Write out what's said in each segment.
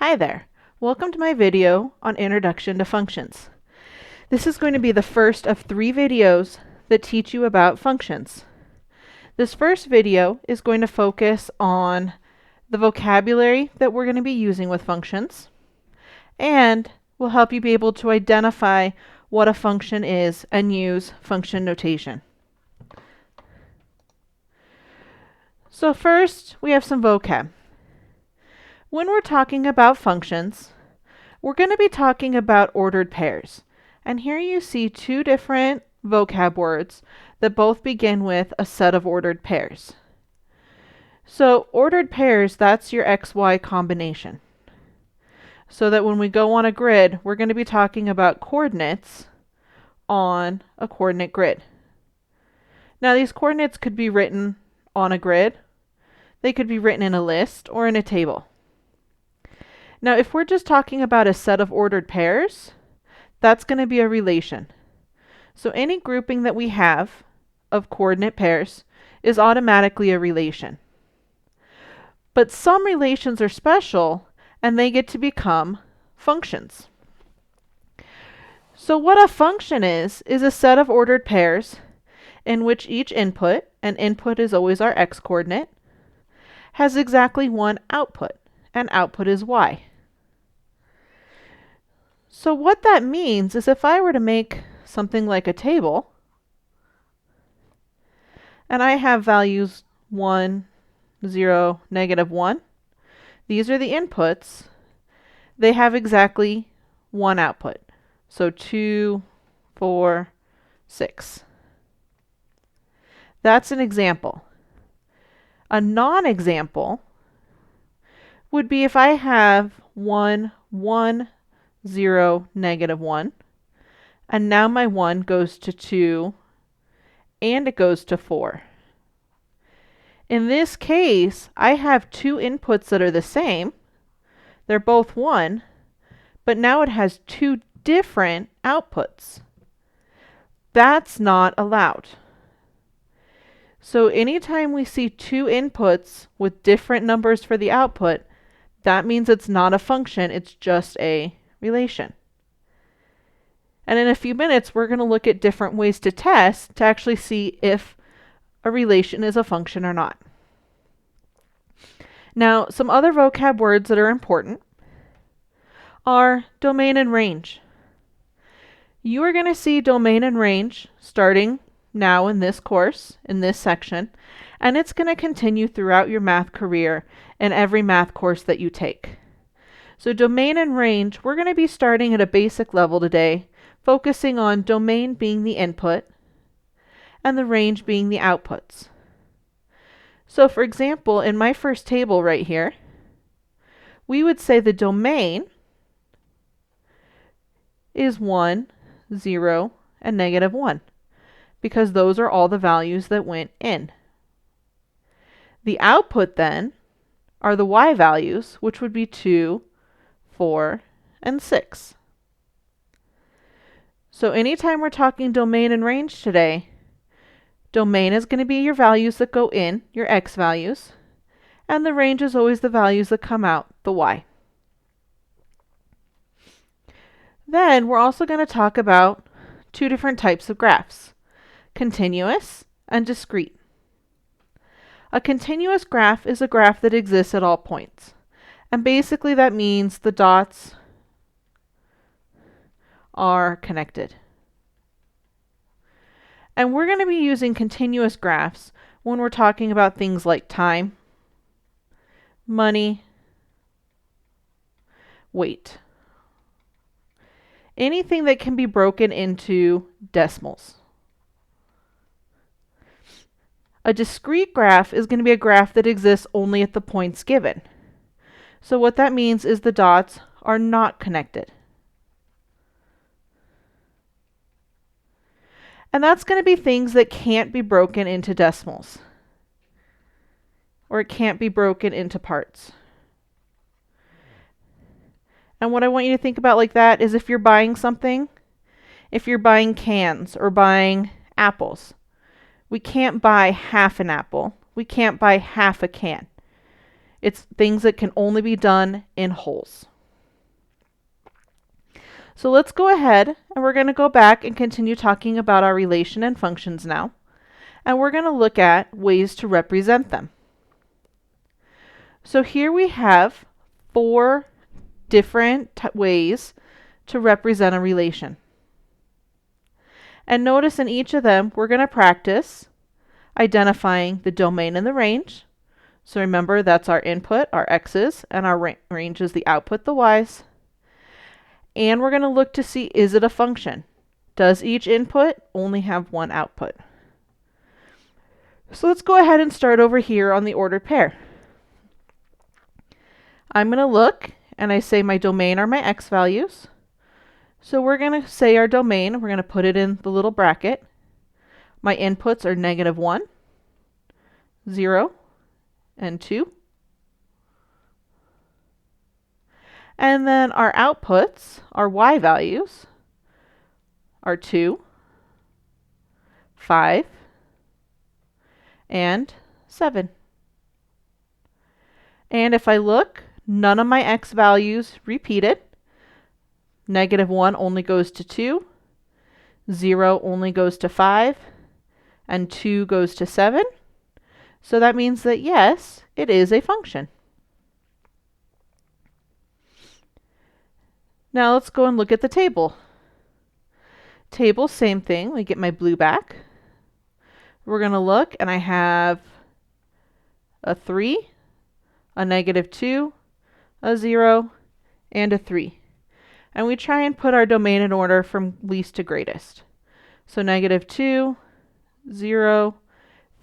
Hi there. Welcome to my video on Introduction to Functions. This is going to be the first of 3 videos that teach you about functions. This first video is going to focus on the vocabulary that we're going to be using with functions and will help you be able to identify what a function is and use function notation. So first, we have some vocab. When we're talking about functions, we're going to be talking about ordered pairs. And here you see 2 different vocab words that both begin with a set of ordered pairs. So ordered pairs, that's your XY combination. So that when we go on a grid, we're going to be talking about coordinates on a coordinate grid. Now these coordinates could be written on a grid, they could be written in a list or in a table. Now, if we're just talking about a set of ordered pairs, that's going to be a relation. So any grouping that we have of coordinate pairs is automatically a relation. But some relations are special and they get to become functions. So what a function is a set of ordered pairs in which each input, and input is always our x coordinate, has exactly one output, and output is y. So what that means is if I were to make something like a table, and I have values 1, 0, -1, these are the inputs, they have exactly one output. So 2, 4, 6. That's an example. A non-example would be if I have 1, 1, 0, -1, and now my 1 goes to 2 and it goes to 4. In this case, I have 2 inputs that are the same. They're both 1, but now it has 2 different outputs. That's not allowed. So anytime we see 2 inputs with different numbers for the output, that means it's not a function, it's just a relation. And in a few minutes, we're going to look at different ways to test to actually see if a relation is a function or not. Now, some other vocab words that are important are domain and range. You are going to see domain and range starting now in this course, in this section, and it's going to continue throughout your math career in every math course that you take. So domain and range, we're going to be starting at a basic level today, focusing on domain being the input and the range being the outputs. So for example, in my first table right here, we would say the domain is 1, 0, and -1, because those are all the values that went in. The output then are the y values, which would be 2, 4, and 6. So anytime we're talking domain and range today, domain is going to be your values that go in, your x values, and the range is always the values that come out, the y. Then we're also going to talk about 2 different types of graphs, continuous and discrete. A continuous graph is a graph that exists at all points. And basically that means the dots are connected. And we're going to be using continuous graphs when we're talking about things like time, money, weight. Anything that can be broken into decimals. A discrete graph is going to be a graph that exists only at the points given. So what that means is the dots are not connected. And that's going to be things that can't be broken into decimals, or it can't be broken into parts. And what I want you to think about like that is if you're buying something, if you're buying cans or buying apples, we can't buy half an apple. We can't buy half a can. It's things that can only be done in wholes. So let's go ahead and we're going to go back and continue talking about our relation and functions now. And we're going to look at ways to represent them. So here we have 4 different ways to represent a relation. And notice in each of them, we're going to practice identifying the domain and the range. So remember, that's our input, our x's, and our range is the output, the y's. And we're going to look to see, is it a function? Does each input only have one output? So let's go ahead and start over here on the ordered pair. I'm going to look, and I say my domain are my x values. So we're going to say our domain, we're going to put it in the little bracket. My inputs are -1, 0, and 2. And then our outputs, our y values, are 2, 5, and 7. And if I look, none of my x values repeated. -1 only goes to 2, 0 only goes to 5, and 2 goes to 7. So that means that yes, it is a function. Now let's go and look at the table. Table, same thing. We get my blue back. We're going to look, and I have a 3, a -2, a 0, and a 3. And we try and put our domain in order from least to greatest. So -2, 0,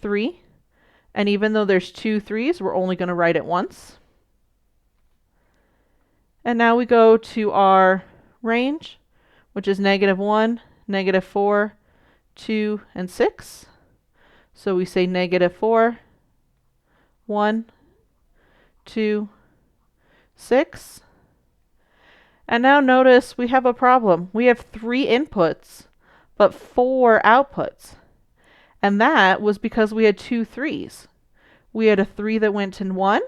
3. And even though there's 2 3s, we're only going to write it once. And now we go to our range, which is -1, -4, 2, and 6. So we say -4, 1, 2, 6. And now notice we have a problem. We have 3 inputs, but 4 outputs. And that was because we had 2 3s. We had a 3 that went to 1.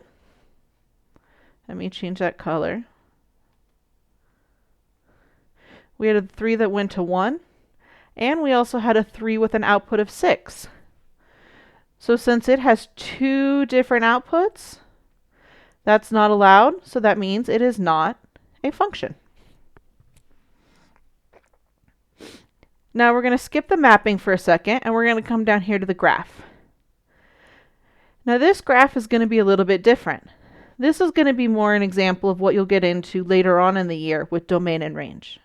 Let me change that color. We had a 3 that went to 1. And we also had a 3 with an output of 6. So since it has 2 different outputs, that's not allowed. So that means it is not a function. Now we're going to skip the mapping for a second, and we're going to come down here to the graph. Now this graph is going to be a little bit different. This is going to be more an example of what you'll get into later on in the year with domain and range.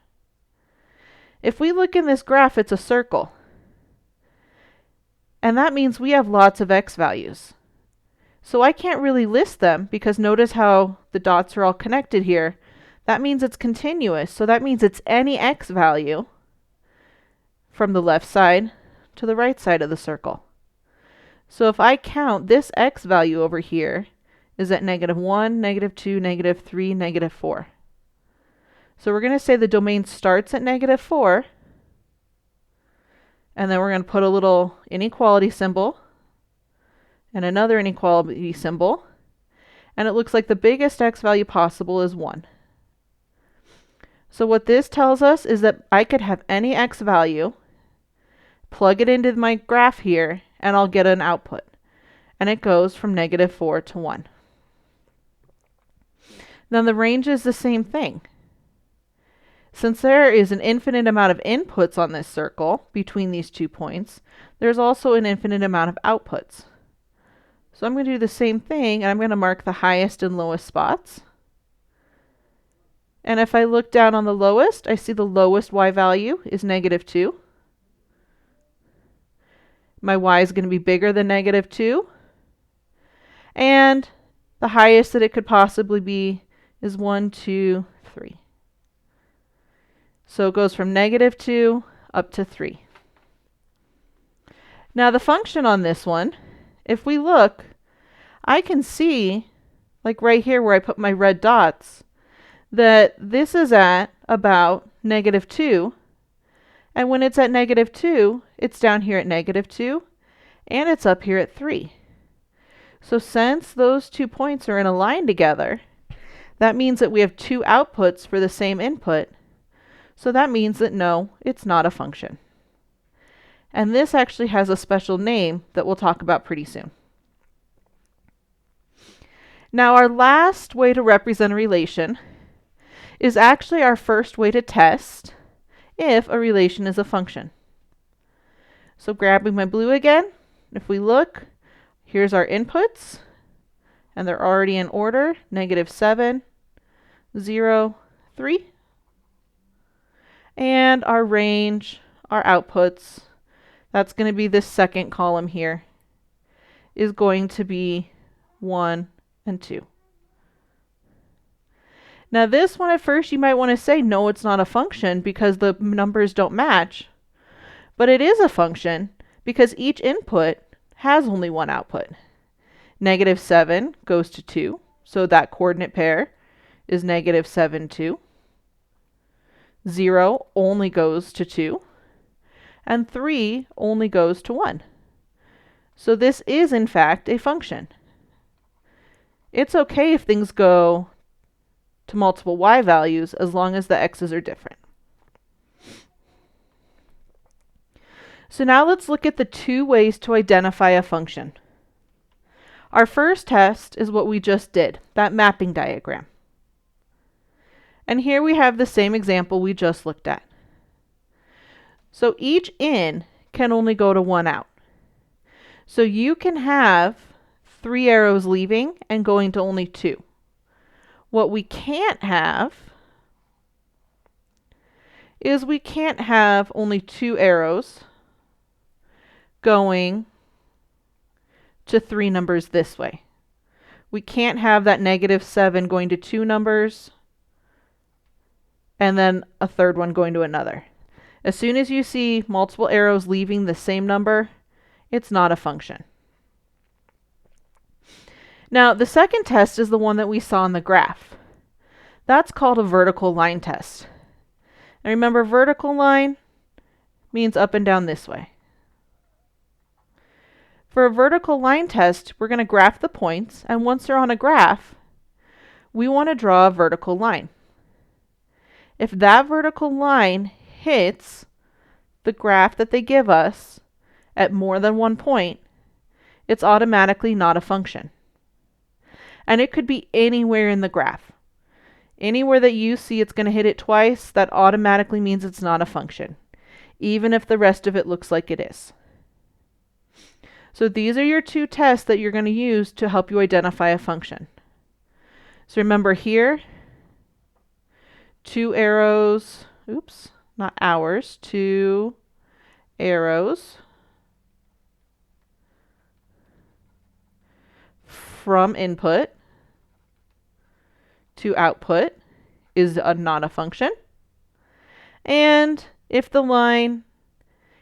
If we look in this graph, it's a circle. And that means we have lots of x values. So I can't really list them because notice how the dots are all connected here. That means it's continuous. So that means it's any x value from the left side to the right side of the circle. So if I count, this x value over here is at -1, -2, -3, -4. So we're going to say the domain starts at -4, and then we're going to put a little inequality symbol and another inequality symbol, and it looks like the biggest x value possible is 1. So what this tells us is that I could have any x value, plug it into my graph here, and I'll get an output. And it goes from -4 to 1. Now the range is the same thing. Since there is an infinite amount of inputs on this circle between these 2 points, there's also an infinite amount of outputs. So I'm going to do the same thing, and I'm going to mark the highest and lowest spots. And if I look down on the lowest, I see the lowest y value is -2. My y is going to be bigger than -2. And the highest that it could possibly be is 1, 2, 3. So it goes from -2 up to 3. Now the function on this one, if we look, I can see, like right here where I put my red dots, that this is at about -2. And when it's at -2, it's down here at -2, and it's up here at 3. So since those 2 points are in a line together, that means that we have 2 outputs for the same input. So that means that no, it's not a function. And this actually has a special name that we'll talk about pretty soon. Now our last way to represent a relation is actually our first way to test if a relation is a function. So grabbing my blue again, if we look, here's our inputs, and they're already in order, -7, 0, 3. And our range, our outputs, that's going to be this second column here, is going to be 1 and 2. Now this one at first you might want to say, no, it's not a function because the numbers don't match. But it is a function because each input has only one output. -7 goes to 2, so that coordinate pair is -7, 2. 0 only goes to 2, and 3 only goes to 1. So this is in fact a function. It's okay if things go to multiple y values as long as the x's are different. So now let's look at the 2 ways to identify a function. Our first test is what we just did, that mapping diagram. And here we have the same example we just looked at. So each in can only go to 1 out. So you can have 3 arrows leaving and going to only 2. What we can't have is we can't have only 2 arrows going to 3 numbers this way. We can't have that -7 going to 2 numbers and then a third one going to another. As soon as you see multiple arrows leaving the same number, it's not a function. Now, the second test is the one that we saw in the graph. That's called a vertical line test. And remember, vertical line means up and down this way. For a vertical line test, we're going to graph the points, and once they're on a graph, we want to draw a vertical line. If that vertical line hits the graph that they give us at more than 1 point, it's automatically not a function. And it could be anywhere in the graph. Anywhere that you see it's going to hit it twice, that automatically means it's not a function, even if the rest of it looks like it is. So these are your 2 tests that you're going to use to help you identify a function. So remember here, 2 arrows, oops, not hours, 2 arrows from input to output is not a function. And if the line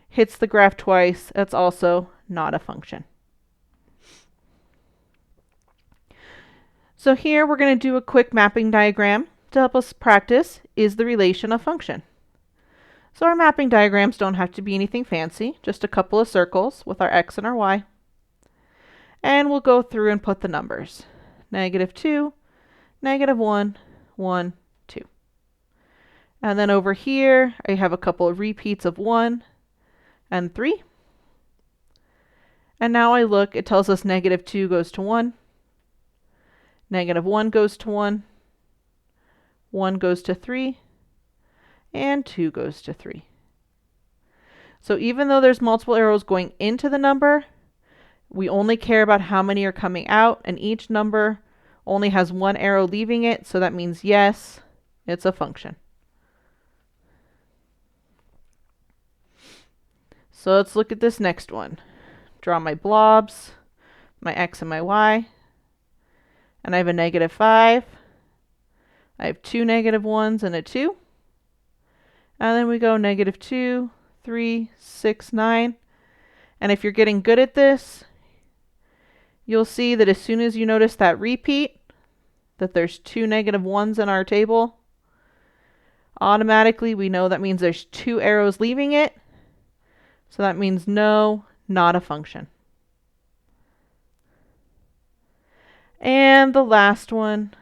hits the graph twice, that's also not a function. So here we're going to do a quick mapping diagram to help us practice, is the relation a function? So our mapping diagrams don't have to be anything fancy, just a couple of circles with our x and our y. And we'll go through and put the numbers. -2, -1, 1, 2. And then over here, I have a couple of repeats of 1 and 3. And now I look, it tells us -2 goes to 1, -1 goes to 1, 1 goes to 3, and 2 goes to 3. So even though there's multiple arrows going into the number, we only care about how many are coming out, and each number only has 1 arrow leaving it, so that means yes, it's a function. So let's look at this next one. Draw my blobs, my x and my y, and I have a -5. I have 2 -1s and a 2. And then we go -2, 3, 6, 9. And if you're getting good at this, you'll see that as soon as you notice that repeat, that there's 2 -1s in our table, automatically we know that means there's 2 arrows leaving it. So that means no, not a function. And the last one,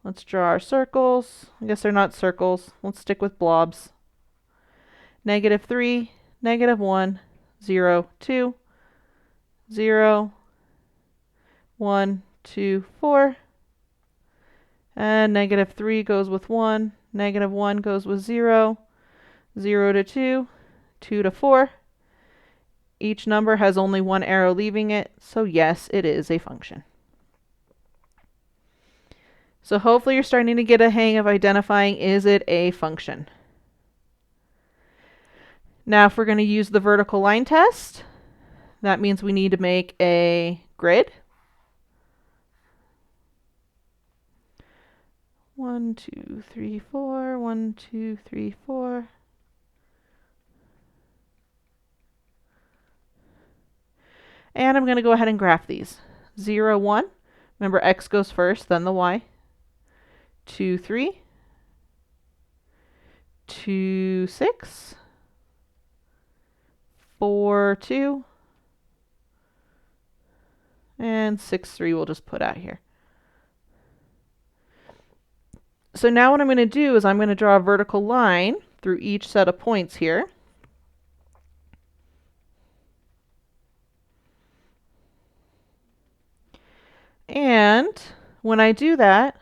let's draw our circles. I guess they're not circles. Let's stick with blobs. -3, -1, 0, 2, 0, 1, 2, 4. And -3 goes with 1, -1 goes with 0, 0 to 2, 2 to 4. Each number has only one arrow leaving it, so yes, it is a function. So hopefully you're starting to get a hang of identifying, is it a function? Now if we're going to use the vertical line test, that means we need to make a grid. 1, 2, 3, 4, 1, 2, 3, 4. And I'm going to go ahead and graph these. 0, 1. Remember, x goes first, then the y. 2, 3. 2, 6. 4, 2. And 6, 3 we'll just put out here. So now what I'm going to do is I'm going to draw a vertical line through each set of points here. And when I do that,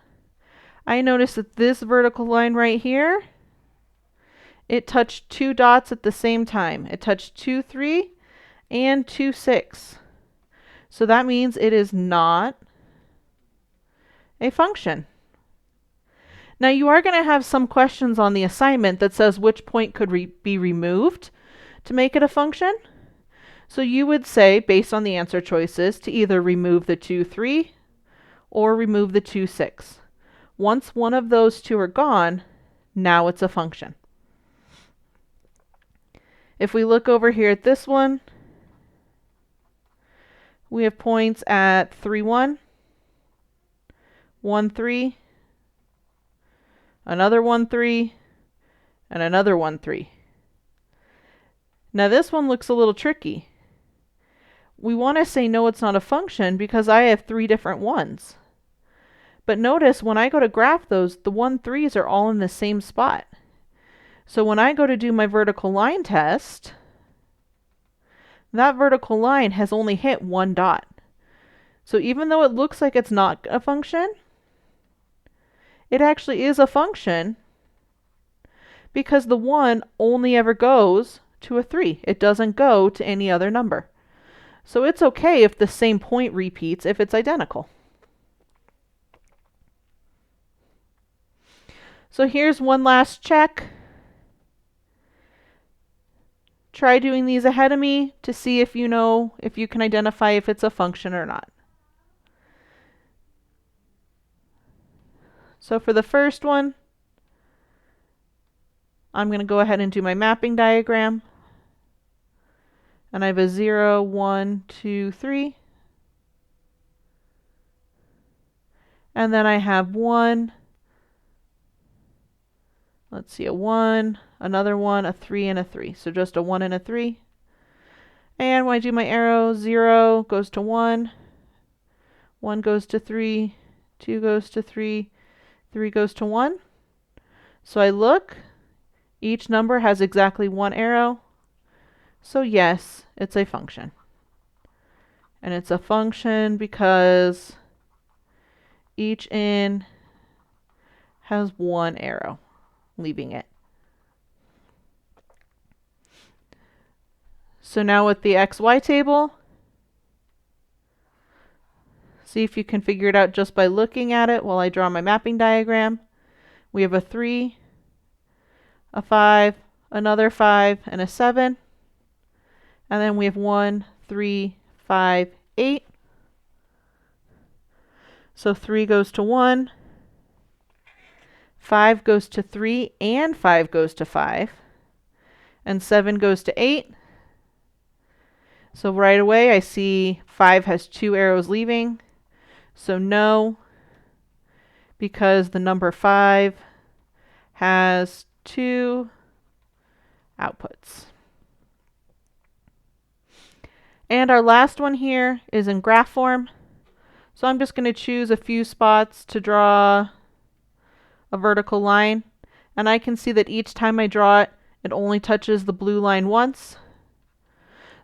I notice that this vertical line right here, it touched two dots at the same time. It touched 2, 3 and 2, 6. So that means it is not a function. Now you are going to have some questions on the assignment that says which point could be removed to make it a function. So you would say, based on the answer choices, to either remove the 2, 3 or remove the 2, 6. Once one of those two are gone, now it's a function. If we look over here at this one, we have points at 3, 1, 1, 3, another 1, 3, and another 1, 3. Now this one looks a little tricky. We want to say no, it's not a function because I have 3 different 1s. But notice when I go to graph those, the 1, 3s are all in the same spot. So when I go to do my vertical line test, that vertical line has only hit one dot. So even though it looks like it's not a function, it actually is a function because the 1 only ever goes to a 3. It doesn't go to any other number. So it's okay if the same point repeats if it's identical. So here's one last check. Try doing these ahead of me to see if you know if you can identify if it's a function or not. So for the first one, I'm going to go ahead and do my mapping diagram. And I have a 0, 1, 2, 3. And then I have 1. Let's see, a 1, another 1, a 3, and a 3. So just a 1 and a 3. And when I do my arrow, 0 goes to 1, 1 goes to 3, 2 goes to 3, 3 goes to 1. So I look, each number has exactly one arrow. So yes, it's a function. And it's a function because each in has one arrow leaving it. So now with the XY table, see if you can figure it out just by looking at it while I draw my mapping diagram. We have a 3, a 5, another 5, and a 7. And then we have 1, 3, 5, 8. So 3 goes to 1, 5 goes to 3, and 5 goes to 5. And 7 goes to 8. So right away I see 5 has 2 arrows leaving. So no, because the number 5 has 2 outputs. And our last one here is in graph form. So I'm just going to choose a few spots to draw a vertical line. And I can see that each time I draw it, it only touches the blue line once.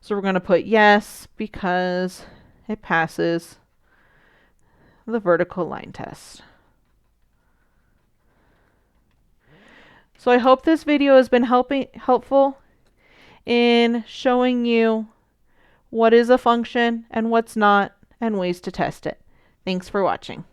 So we're going to put yes because it passes the vertical line test. So I hope this video has been helpful in showing you what is a function and what's not, and ways to test it. Thanks for watching.